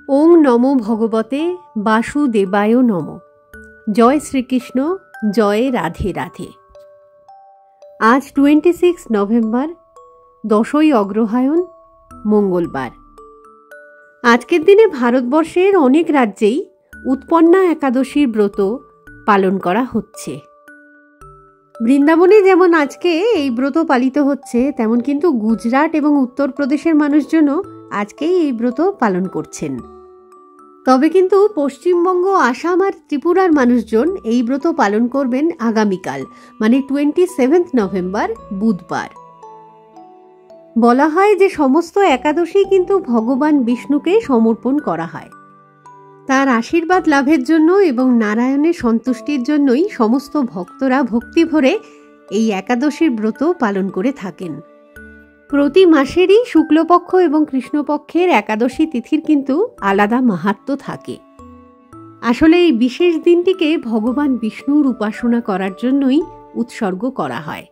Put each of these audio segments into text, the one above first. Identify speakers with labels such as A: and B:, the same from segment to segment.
A: ওং নমো ভগবতে বাসুদেবায় নমঃ। জয় শ্রীকৃষ্ণ, জয় রাধে রাধে। আজ 26 নভেম্বর, 10ই অগ্রহায়ণ, মঙ্গলবার। আজকের দিনে ভারতবর্ষের অনেক রাজ্যেই উৎপন্না একাদশীর ব্রত পালন করা হচ্ছে। বৃন্দাবনে যেমন আজকে এই ব্রত পালিত হচ্ছে, তেমন কিন্তু গুজরাট এবং উত্তরপ্রদেশের মানুষজনও আজকেই এই ব্রত পালন করছেন। তবে কিন্তু পশ্চিমবঙ্গ, আসাম আর ত্রিপুরার মানুষজন এই ব্রত পালন করবেন আগামীকাল, মানে 27 নভেম্বর, বুধবার। বলা হয় যে সমস্ত একাদশী কিন্তু ভগবান বিষ্ণুকে সমর্পণ করা হয়। তার আশীর্বাদ লাভের জন্য এবং নারায়ণের সন্তুষ্টির জন্যই সমস্ত ভক্তরা ভক্তি ভরে এই একাদশীর ব্রত পালন করে থাকেন। প্রতি মাসেরই শুক্লপক্ষ এবং কৃষ্ণপক্ষের একাদশী তিথির কিন্তু আলাদা মাহাত্ম্য থাকে। আসলে এই বিশেষ দিনটিকে ভগবান বিষ্ণুর উপাসনা করার জন্যই উৎসর্গ করা হয়।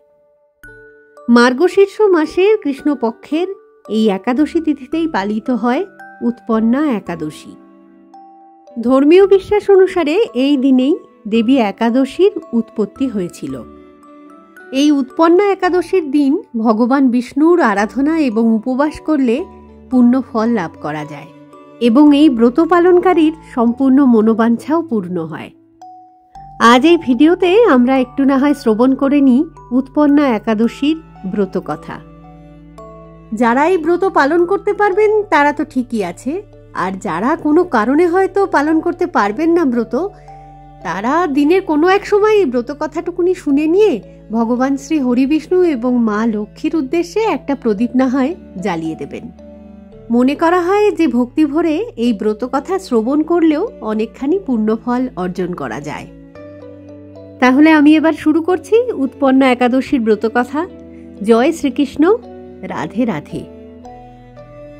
A: মার্গশীর্ষ মাসের কৃষ্ণপক্ষের এই একাদশী তিথিতেই পালিত হয় উৎপন্না একাদশী। ধর্মীয় বিশ্বাস অনুসারে এই দিনেই দেবী একাদশীর উৎপত্তি হয়েছিল। এই উৎপন্না একাদশীর দিন ভগবান বিষ্ণুর আরাধনা এবং উপবাস করলে পুণ্য ফল লাভ করা যায় এবং এই ব্রত পালনকারীর সম্পূর্ণ মনোবাঞ্ছাও পূর্ণ হয়। আজ এই ভিডিওতে আমরা একটু না হয় শ্রবণ করে নিই উৎপন্না একাদশীর ব্রত কথা। যারা এই ব্রত পালন করতে পারবেন তারা তো ঠিকই আছে, আর যারা কোনো কারণে হয়তো পালন করতে পারবেন না ব্রত, তারা দিনের কোনো এক সময় এই ব্রত কথাটুকুনি শুনে নিয়ে ভগবান শ্রী হরি বিষ্ণু এবং মা লক্ষ্মীর উদ্দেশ্যে একটা প্রদীপ না হয় জ্বালিয়ে দেবেন। মনে করা হয় যে ভক্তি ভরে এই ব্রত কথা শ্রবণ করলেও অনেকখানি পুণ্যফল অর্জন করা যায়। তাহলে আমি এবার শুরু করছি উৎপন্না একাদশীর ব্রত কথা। জয় শ্রীকৃষ্ণ, রাধে রাধে।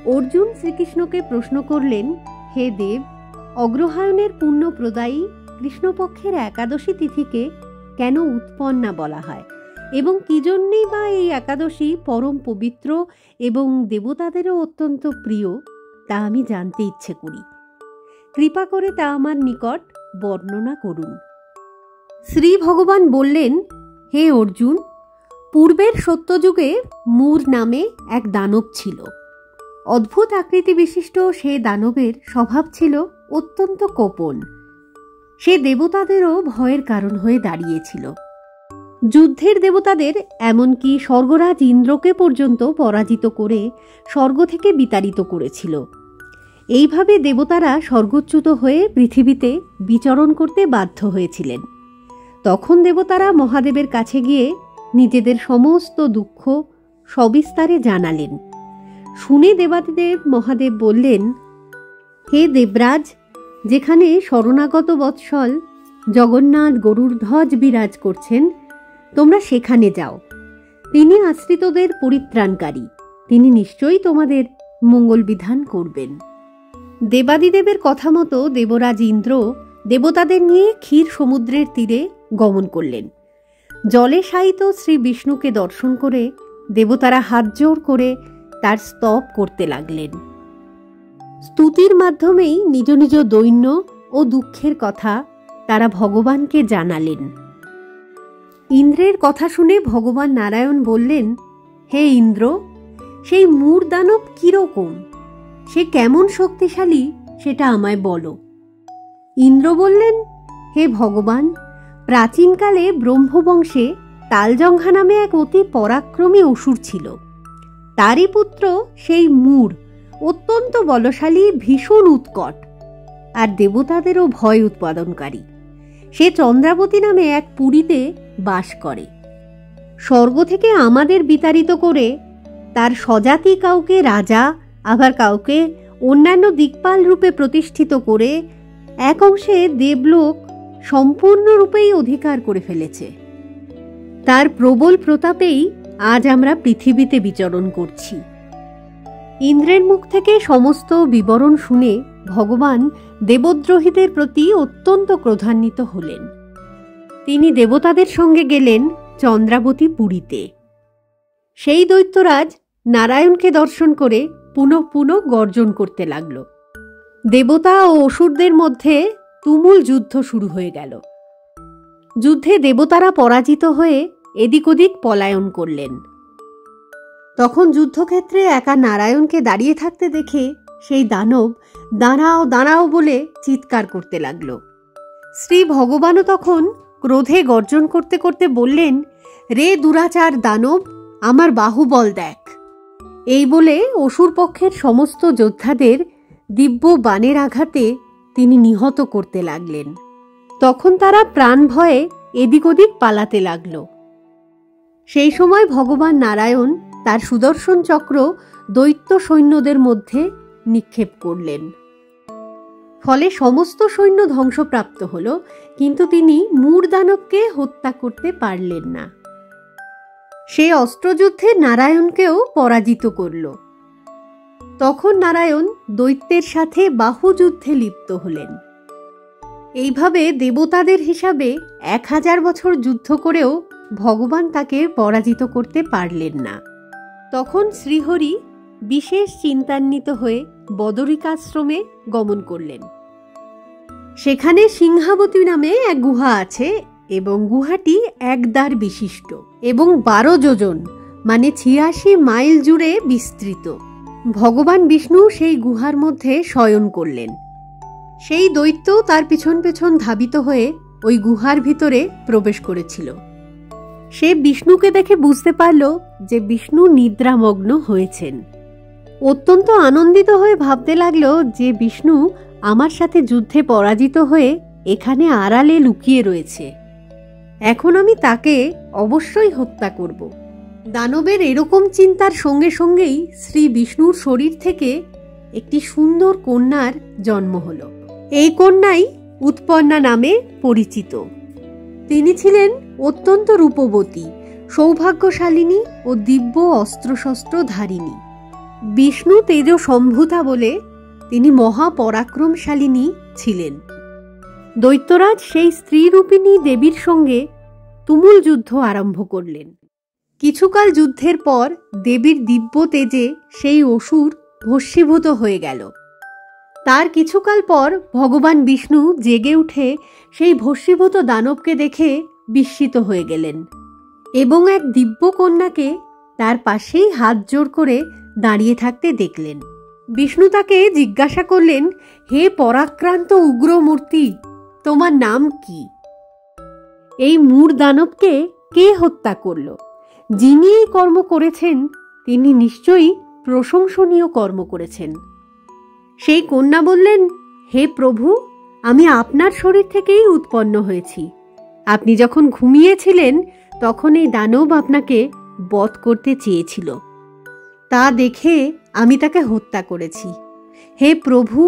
A: অর্জুন শ্রীকৃষ্ণকে প্রশ্ন করলেন, হে দেব, অগ্রহায়ণের পুণ্য প্রদায়ী কৃষ্ণপক্ষের একাদশী তিথিকে কেন উৎপন্না বলা হয় এবং কি জন্যেই বা এই একাদশী পরম পবিত্র এবং দেবতাদেরও অত্যন্ত প্রিয়, তা আমি জানতে ইচ্ছে করি। কৃপা করে তা আমার নিকট বর্ণনা করুন। শ্রী ভগবান বললেন, হে অর্জুন, পূর্বের সত্যযুগে মূর নামে এক দানব ছিল। অদ্ভুত আকৃতি বিশিষ্ট সে দানবের স্বভাব ছিল অত্যন্ত কোপন। সে দেবতাদেরও ভয়ের কারণ হয়ে দাঁড়িয়েছিল। যুদ্ধের দেবতাদের, এমনকি স্বর্গরাজ ইন্দ্রকে পর্যন্ত পরাজিত করে স্বর্গ থেকে বিতাড়িত করেছিল। এইভাবে দেবতারা স্বর্গচ্যুত হয়ে পৃথিবীতে বিচরণ করতে বাধ্য হয়েছিলেন। তখন দেবতারা মহাদেবের কাছে গিয়ে নিজেদের সমস্ত দুঃখ সবিস্তারে জানালেন। শুনে দেবাদিদেব মহাদেব বললেন, হে দেবরাজ, যেখানে শরণাগত বৎসল জগন্নাথ গরুড়ধ্বজ বিরাজ করছেন, তোমরা সেখানে যাও। তিনি আশ্রিতদের পরিত্রাণকারী, তিনি নিশ্চয়ই তোমাদের মঙ্গল বিধান করবেন। দেবাদিদেবের কথা মতো দেবরাজ ইন্দ্র দেবতাদের নিয়ে ক্ষীর সমুদ্রের তীরে গমন করলেন। জলে শায়িত শ্রী বিষ্ণুকে দর্শন করে দেবতারা হাত জোড় করে তার স্তব করতে লাগলেন। স্তুতির মাধ্যমেই নিজ নিজ দৈন্য ও দুঃখের কথা তারা ভগবানকে জানালেন। ইন্দ্রের কথা শুনে ভগবান নারায়ণ বললেন, হে ইন্দ্র, সেই মূর দানব কিরকম, সে কেমন শক্তিশালী সেটা আমায় বলো। ইন্দ্র বললেন, হে ভগবান, প্রাচীনকালে ব্রহ্মবংশে তালজঙ্ঘা নামে এক অতি পরাক্রমী অসুর ছিল। তারই পুত্র সেই মূর অত্যন্ত বলশালী, ভীষণ উৎকট আর দেবতাদেরও ভয় উৎপাদনকারী। সে চন্দ্রাবতী নামে এক পুরীতে বাস করে। স্বর্গ থেকে আমাদের বিতাড়িত করে তার স্বজাতি কাউকে রাজা, আবার কাউকে অন্যান্য দিকপাল রূপে প্রতিষ্ঠিত করে এক অংশে দেবলোক সম্পূর্ণরূপেই অধিকার করে ফেলেছে। তার প্রবল প্রতাপেই আজ আমরা পৃথিবীতে বিচরণ করছি। ইন্দ্রের মুখ থেকে সমস্ত বিবরণ শুনে ভগবান দেবদ্রোহীদের প্রতি অত্যন্ত ক্রোধান্বিত হলেন। তিনি দেবতাদের সঙ্গে গেলেন চন্দ্রাবতী পুরীতে। সেই দৈত্যরাজ নারায়ণকে দর্শন করে পুনঃ পুনঃ গর্জন করতে লাগল। দেবতা ও অসুরদের মধ্যে তুমুল যুদ্ধ শুরু হয়ে গেল। যুদ্ধে দেবতারা পরাজিত হয়ে এদিক ওদিক পলায়ন করলেন। তখন যুদ্ধক্ষেত্রে একা নারায়ণকে দাঁড়িয়ে থাকতে দেখে সেই দানব দাঁড়াও দাঁড়াও বলে চিৎকার করতে লাগল। শ্রী ভগবানও তখন ক্রোধে গর্জন করতে করতে বললেন, রে দুরাচার দানব, আমার বাহুবল দেখ। এই বলে অসুর পক্ষের সমস্ত যোদ্ধাদের দিব্য বাণের আঘাতে তিনি নিহত করতে লাগলেন। তখন তারা প্রাণ ভয়ে এদিক ওদিক পালাতে লাগল। সেই সময় ভগবান নারায়ণ তার সুদর্শন চক্র দৈত্য সৈন্যদের মধ্যে নিক্ষেপ করলেন। ফলে সমস্ত সৈন্য ধ্বংসপ্রাপ্ত হল, কিন্তু তিনি মূঢ় দানবকে হত্যা করতে পারলেন না। সে অস্ত্রযুদ্ধে নারায়ণকেও পরাজিত করল। তখন নারায়ণ দৈত্যের সাথে বাহুযুদ্ধে লিপ্ত হলেন। এইভাবে দেবতাদের হিসাবে 1000 বছর যুদ্ধ করেও ভগবান তাকে পরাজিত করতে পারলেন না। তখন শ্রীহরি বিশেষ চিন্তান্বিত হয়ে বদরিকাশ্রমে গমন করলেন। সেখানে সিংহাবতী নামে এক গুহা আছে এবং গুহাটি 1 দ্বার বিশিষ্ট এবং 12 যোজন মানে 86 মাইল জুড়ে বিস্তৃত। ভগবান বিষ্ণু সেই গুহার মধ্যে শয়ন করলেন। সেই দৈত্য তার পিছন পেছন ধাবিত হয়ে ওই গুহার ভিতরে প্রবেশ করেছিল। সে বিষ্ণুকে দেখে বুঝতে পারল যে বিষ্ণু নিদ্রামগ্ন হয়েছেন। অত্যন্ত আনন্দিত হয়ে ভাবতে লাগলো যে বিষ্ণু আমার সাথে যুদ্ধে পরাজিত হয়ে এখানে আড়ালে লুকিয়ে রয়েছে। এখন আমি তাকে অবশ্যই হত্যা করব। দানবের এরকম চিন্তার সঙ্গে সঙ্গেই শ্রী বিষ্ণুর শরীর থেকে একটি সুন্দর কন্যার জন্ম হল। এই কন্যাই উৎপন্না নামে পরিচিত। তিনি ছিলেন অত্যন্ত রূপবতী, সৌভাগ্যশালিনী ও দিব্য অস্ত্রশস্ত্র ধারিণী। বিষ্ণু তেজ সম্ভূতা বলে তিনি মহাপরাক্রমশালিনী ছিলেন। দৈত্যরাজ সেই স্ত্রীরূপিণী দেবীর সঙ্গে তুমুল যুদ্ধ আরম্ভ করলেন। কিছুকাল যুদ্ধের পর দেবীর দিব্য তেজে সেই অসুর ভস্মীভূত হয়ে গেল। তার কিছুকাল পর ভগবান বিষ্ণু জেগে উঠে সেই ভস্মীভূত দানবকে দেখে বিস্মিত হয়ে গেলেন এবং এক দিব্য কন্যাকে তার পাশেই হাত জোড় করে দাঁড়িয়ে থাকতে দেখলেন। বিষ্ণু তাকে জিজ্ঞাসা করলেন, হে পরাক্রান্ত উগ্রমূর্তি, তোমার নাম কি? এই মূঢ় দানবকে কে হত্যা করল? যিনি এই কর্ম করেছেন তিনি নিশ্চয়ই প্রশংসনীয় কর্ম করেছেন। সেই কন্যা বললেন, হে প্রভু, আমি আপনার শরীর থেকেই উৎপন্ন হয়েছি। আপনি যখন ঘুমিয়েছিলেন তখন এই দানব আপনাকে বধ করতে চেয়েছিল। তা দেখে আমি তাকে হত্যা করেছি। হে প্রভু,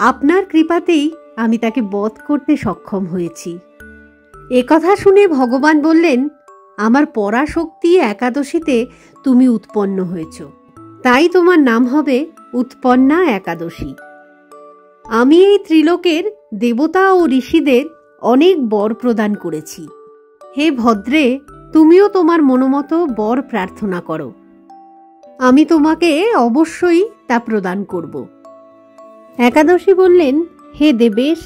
A: আপনার কৃপাতেই আমি তাকে বধ করতে সক্ষম হয়েছি। একথা শুনে ভগবান বললেন, আমার পরাশক্তি একাদশীতে তুমি উৎপন্ন হয়েছ, তাই তোমার নাম হবে উৎপন্না একাদশী। আমি এই ত্রিলোকের দেবতা ও ঋষিদের অনেক বর প্রদান করেছি। হে ভদ্রে, তুমিও তোমার মনোমতো বর প্রার্থনা করো, আমি তোমাকে অবশ্যই তা প্রদান করব। একাদশী বললেন, হে দেবেশ,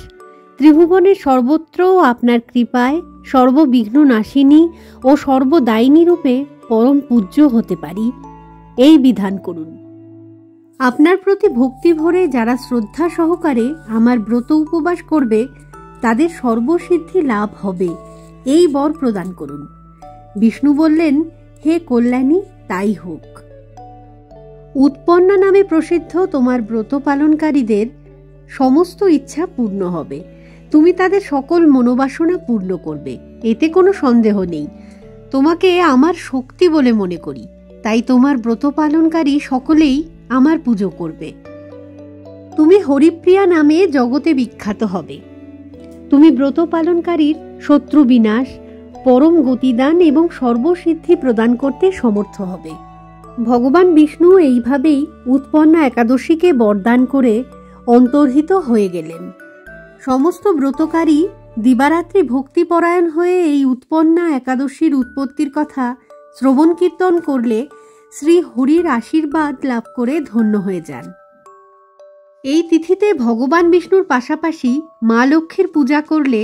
A: ত্রিভুবনের সর্বত্র আপনার কৃপায় সর্ববিঘ্ন নাশিনী ও সর্বদায়িনী রূপে পরম পূজ্য হতে পারি, এই বিধান করুন। আপনার প্রতি ভক্তি ভরে যারা শ্রদ্ধা সহকারে আমার ব্রত উপবাস করবে তাদের সর্বসিদ্ধি লাভ হবে, এই বর প্রদান করুন। বিষ্ণু বললেন, হে কল্যাণী, তাই হোক। উৎপন্না নামে প্রসিদ্ধ তোমার ব্রত পালনকারীদের সমস্ত ইচ্ছা পূর্ণ হবে। তুমি তাদের সকল মনোবাসনা পূর্ণ করবে, এতে কোনো সন্দেহ নেই। তোমাকে আমার শক্তি বলে মনে করি, তাই তোমার ব্রত পালনকারী সকলেই আমার পুজো করবে। তুমি হরিপ্রিয়া নামে জগতে বিখ্যাত হবে। তুমি ব্রত পালনকারীর শত্রু বিনাশ, পরম গতিদান এবং সর্বসিদ্ধি প্রদান করতে সমর্থ হবে। ভগবান বিষ্ণু এইভাবেই উৎপন্না একাদশীকে বরদান করে অন্তর্হিত হয়ে গেলেন। সমস্ত ব্রতকারী দিবারাত্রি ভক্তিপরায়ণ হয়ে এই উৎপন্না একাদশীর উৎপত্তির কথা শ্রবণ কীর্তন করলে শ্রী হরির আশীর্বাদ লাভ করে ধন্য হয়ে যান। এই তিথিতে ভগবান বিষ্ণুর পাশাপাশি মা লক্ষ্মীর পূজা করলে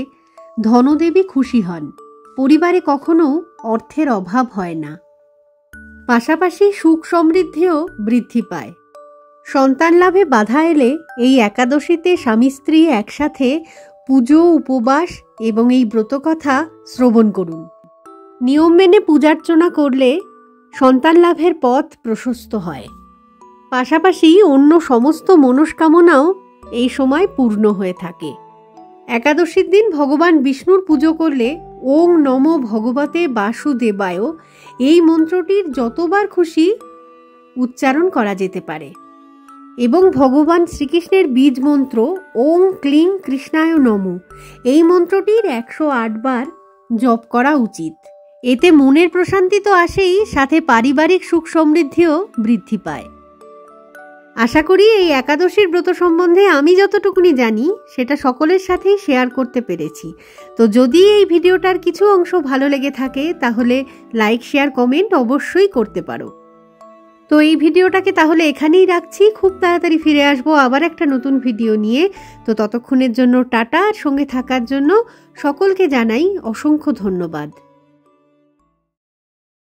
A: ধনদেবী খুশি হন, পরিবারে কখনো অর্থের অভাব হয় না, পাশাপাশি সুখ সমৃদ্ধিও বৃদ্ধি পায়। সন্তান লাভে বাধা এলে এই একাদশীতে স্বামী স্ত্রী একসাথে পুজো, উপবাস এবং এই ব্রতকথা শ্রবণ করুন। নিয়ম মেনে পূজার্চনা করলে সন্তান লাভের পথ প্রশস্ত হয়, পাশাপাশি অন্য সমস্ত মনস্কামনাও এই সময় পূর্ণ হয়ে থাকে। একাদশীর দিন ভগবান বিষ্ণুর পুজো করলে ওং নমো ভগবতে বাসুদেবায় এই মন্ত্রটির যতবার খুশি উচ্চারণ করা যেতে পারে এবং ভগবান শ্রীকৃষ্ণের বীজ মন্ত্র ওং ক্লিং কৃষ্ণায় নমঃ এই মন্ত্রটির 108 বার জপ করা উচিত। এতে মনের প্রশান্তি তো আসেই, সাথে পারিবারিক সুখ সমৃদ্ধিও বৃদ্ধি পায়। আশা করি এই একাদশীর ব্রত সম্বন্ধে আমি যতটুকুনি জানি সেটা সকলের সাথেই শেয়ার করতে পেরেছি। তো যদি এই ভিডিওটার কিছু অংশ ভালো লেগে থাকে তাহলে লাইক, শেয়ার, কমেন্ট অবশ্যই করতে পারো। তো এই ভিডিওটাকে তাহলে এখানেই রাখছি, খুব তাড়াতাড়ি ফিরে আসবো আবার একটা নতুন ভিডিও নিয়ে। তো ততক্ষণের জন্য টাটা, আর সঙ্গে থাকার জন্য সকলকে জানাই অসংখ্য ধন্যবাদ।